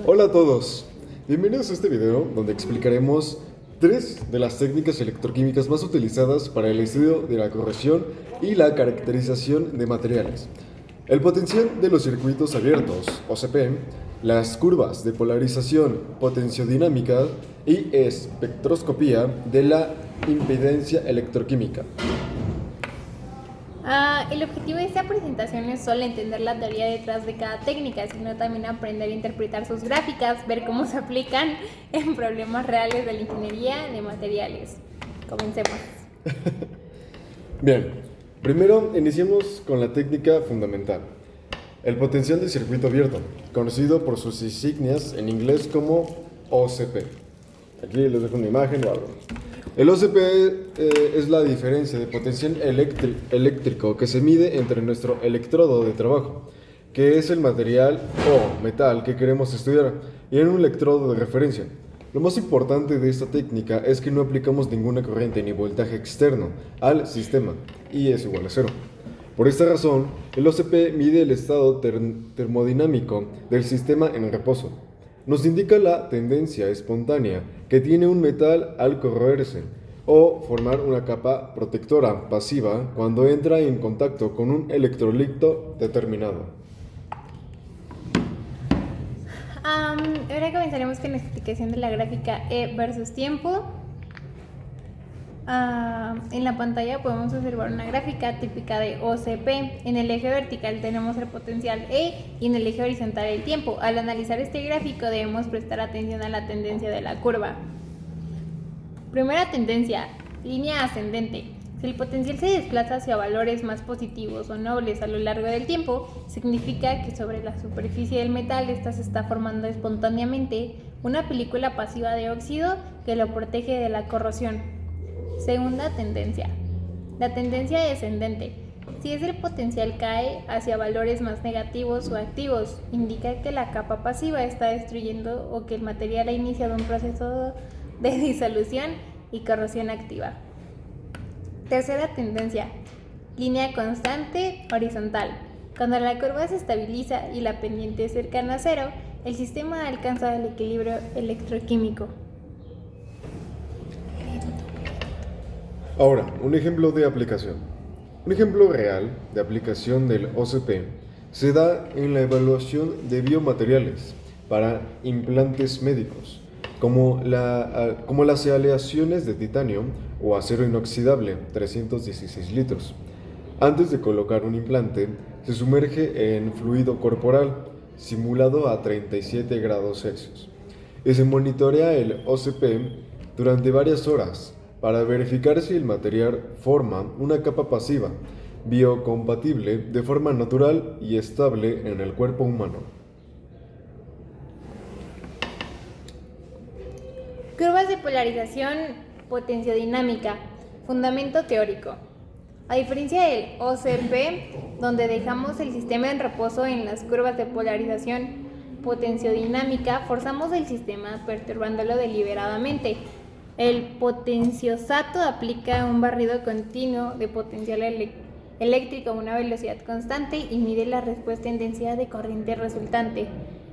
Hola a todos, bienvenidos a este video donde explicaremos tres de las técnicas electroquímicas más utilizadas para el estudio de la corrosión y la caracterización de materiales. El potencial de los circuitos abiertos, OCP, las curvas de polarización potenciodinámica y espectroscopía de la impedancia electroquímica. El objetivo de esta presentación no es solo entender la teoría detrás de cada técnica, sino también aprender a interpretar sus gráficas, ver cómo se aplican en problemas reales de la ingeniería de materiales. Comencemos. Bien, primero iniciemos con la técnica fundamental. El potencial de circuito abierto, conocido por sus insignias en inglés como OCP. Aquí les dejo una imagen o algo. El OCP es la diferencia de potencial eléctrico que se mide entre nuestro electrodo de trabajo, que es el material o metal que queremos estudiar, y en un electrodo de referencia. Lo más importante de esta técnica es que no aplicamos ninguna corriente ni voltaje externo al sistema, y es igual a cero. Por esta razón, el OCP mide el estado termodinámico del sistema en reposo. Nos indica la tendencia espontánea que tiene un metal al corroerse o formar una capa protectora pasiva cuando entra en contacto con un electrolito determinado. Ahora comenzaremos con la explicación de la gráfica E versus tiempo. En la pantalla podemos observar una gráfica típica de OCP. En el eje vertical tenemos el potencial E y en el eje horizontal el tiempo. Al analizar este gráfico debemos prestar atención a la tendencia de la curva. Primera tendencia, línea ascendente. Si el potencial se desplaza hacia valores más positivos o nobles a lo largo del tiempo, significa que sobre la superficie del metal esta se está formando espontáneamente una película pasiva de óxido que lo protege de la corrosión. Segunda tendencia, la tendencia descendente. Si el potencial cae hacia valores más negativos o activos, indica que la capa pasiva está destruyendo o que el material ha iniciado un proceso de disolución y corrosión activa. Tercera tendencia, línea constante horizontal. Cuando la curva se estabiliza y la pendiente es cercana a cero, el sistema ha alcanzado el equilibrio electroquímico. Ahora, un ejemplo de aplicación. Un ejemplo real de aplicación del OCP se da en la evaluación de biomateriales para implantes médicos, como las aleaciones de titanio o acero inoxidable, 316 litros. Antes de colocar un implante, se sumerge en fluido corporal, simulado a 37 grados Celsius, y se monitorea el OCP durante varias horas para verificar si el material forma una capa pasiva, biocompatible de forma natural y estable en el cuerpo humano. Curvas de polarización potenciodinámica. Fundamento teórico. A diferencia del OCP, donde dejamos el sistema en reposo en las curvas de polarización potenciodinámica, forzamos el sistema perturbándolo deliberadamente. El potenciosato aplica un barrido continuo de potencial eléctrico a una velocidad constante y mide la respuesta en densidad de corriente resultante.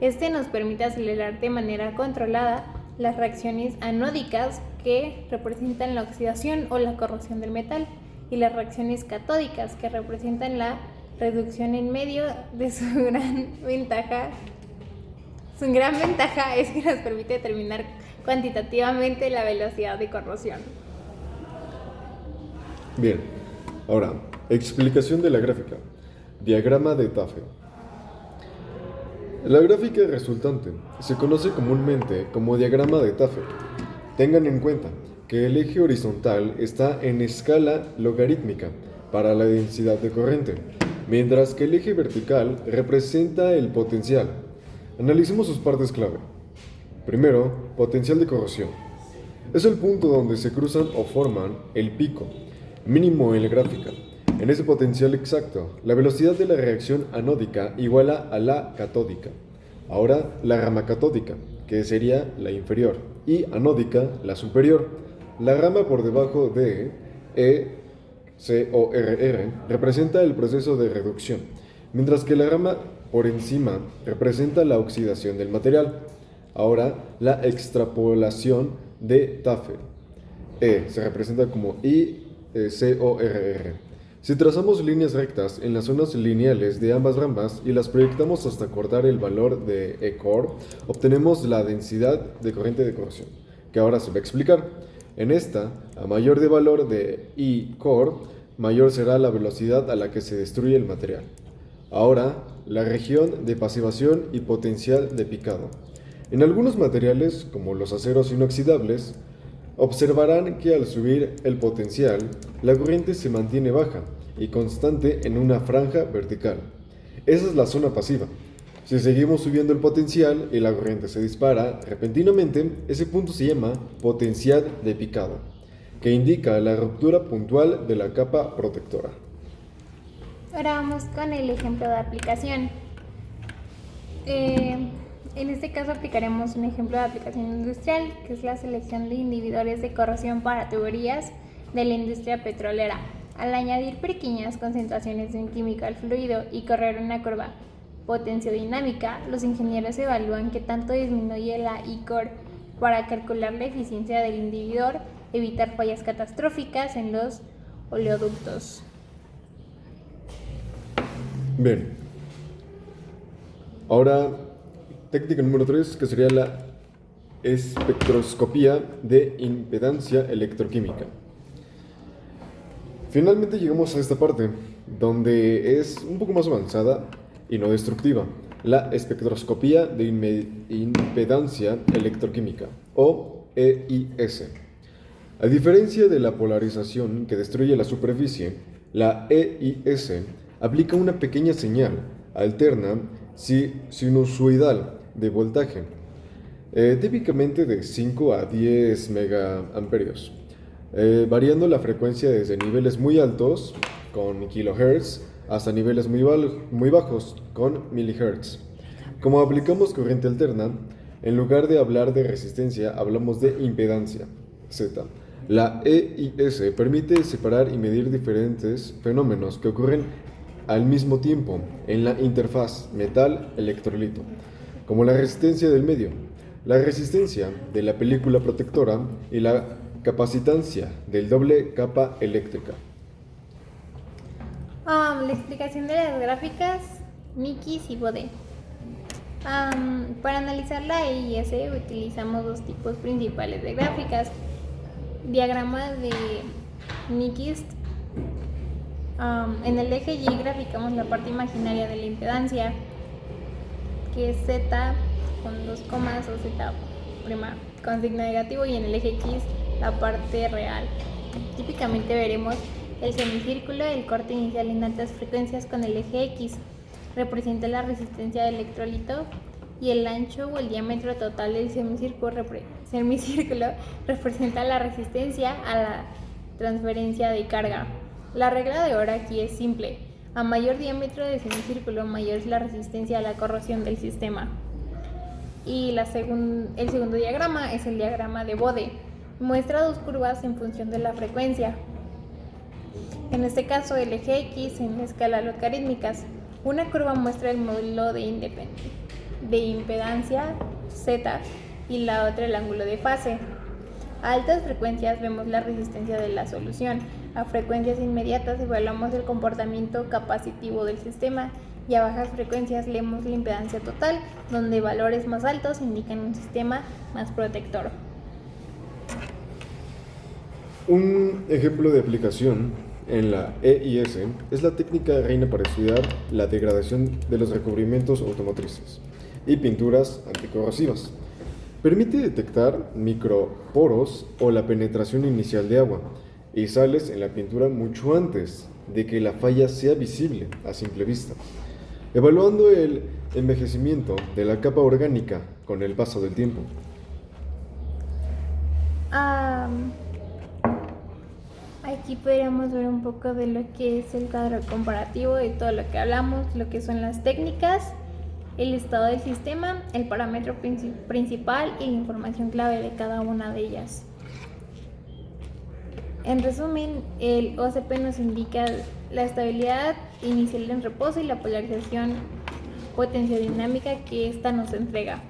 Este nos permite acelerar de manera controlada las reacciones anódicas, que representan la oxidación o la corrosión del metal, y las reacciones catódicas, que representan la reducción en medio de su gran ventaja. Su gran ventaja es que nos permite determinar cuantitativamente la velocidad de corrosión. Bien, ahora, explicación de la gráfica. Diagrama de Tafel. La gráfica resultante se conoce comúnmente como diagrama de Tafel. Tengan en cuenta que el eje horizontal está en escala logarítmica para la densidad de corriente, mientras que el eje vertical representa el potencial. Analicemos sus partes clave. Primero, potencial de corrosión. Es el punto donde se cruzan o forman el pico mínimo en la gráfica. En ese potencial exacto, la velocidad de la reacción anódica iguala a la catódica. Ahora, la rama catódica, que sería la inferior, y anódica, la superior. La rama por debajo de ECORR representa el proceso de reducción, mientras que la rama por encima representa la oxidación del material. Ahora, la extrapolación de Tafel. Se representa como ICORR. Si trazamos líneas rectas en las zonas lineales de ambas ramas y las proyectamos hasta cortar el valor de ECOR, obtenemos la densidad de corriente de corrosión, que ahora se va a explicar. En esta, a mayor de valor de ECOR, mayor será la velocidad a la que se destruye el material. Ahora, la región de pasivación y potencial de picado. En algunos materiales, como los aceros inoxidables, observarán que al subir el potencial, la corriente se mantiene baja y constante en una franja vertical. Esa es la zona pasiva. Si seguimos subiendo el potencial y la corriente se dispara repentinamente, ese punto se llama potencial de picado, que indica la ruptura puntual de la capa protectora. Ahora vamos con el ejemplo de aplicación. En este caso aplicaremos un ejemplo de aplicación industrial, que es la selección de inhibidores de corrosión para tuberías de la industria petrolera. Al añadir pequeñas concentraciones de un químico al fluido y correr una curva potenciodinámica, los ingenieros evalúan qué tanto disminuye la ECOR para calcular la eficiencia del inhibidor, evitar fallas catastróficas en los oleoductos. Bien. Ahora, técnica número 3, que sería la espectroscopía de impedancia electroquímica. Finalmente llegamos a esta parte, donde es un poco más avanzada y no destructiva, la espectroscopía de impedancia electroquímica, o EIS. A diferencia de la polarización que destruye la superficie, la EIS aplica una pequeña señal alterna sinusoidal de voltaje, típicamente de 5 a 10 megaamperios, variando la frecuencia desde niveles muy altos, con kilohertz, hasta niveles muy bajos, con milihertz. Como aplicamos corriente alterna, en lugar de hablar de resistencia, hablamos de impedancia, Z. La EIS permite separar y medir diferentes fenómenos que ocurren al mismo tiempo en la interfaz metal-electrolito, como la resistencia del medio, la resistencia de la película protectora y la capacitancia del doble capa eléctrica. La explicación de las gráficas Nikis y Bode. Para analizar la EIS utilizamos dos tipos principales de gráficas. Diagrama de Nyquist. En el eje Y graficamos la parte imaginaria de la impedancia, que es Z con 2 comas o Z' con signo negativo, y en el eje X la parte real. Típicamente veremos el semicírculo, el corte inicial en altas frecuencias con el eje X, representa la resistencia del electrolito, y el ancho o el diámetro total del semicírculo representa la resistencia a la transferencia de carga. La regla de oro aquí es simple: a mayor diámetro de semicírculo, mayor es la resistencia a la corrosión del sistema. Y el segundo diagrama es el diagrama de Bode. Muestra dos curvas en función de la frecuencia. En este caso, el eje X en escala logarítmicas. Una curva muestra el módulo de impedancia Z y la otra el ángulo de fase. A altas frecuencias vemos la resistencia de la solución. A frecuencias inmediatas evaluamos el comportamiento capacitivo del sistema, y a bajas frecuencias leemos la impedancia total, donde valores más altos indican un sistema más protector. Un ejemplo de aplicación en la EIS es la técnica reina para estudiar la degradación de los recubrimientos automotrices y pinturas anticorrosivas. Permite detectar microporos o la penetración inicial de agua y sales en la pintura mucho antes de que la falla sea visible a simple vista, evaluando el envejecimiento de la capa orgánica con el paso del tiempo. Aquí podríamos ver un poco de lo que es el cuadro comparativo de todo lo que hablamos, lo que son las técnicas, el estado del sistema, el parámetro principal y la información clave de cada una de ellas. En resumen, el OCP nos indica la estabilidad inicial en reposo y la polarización potencia dinámica que ésta nos entrega.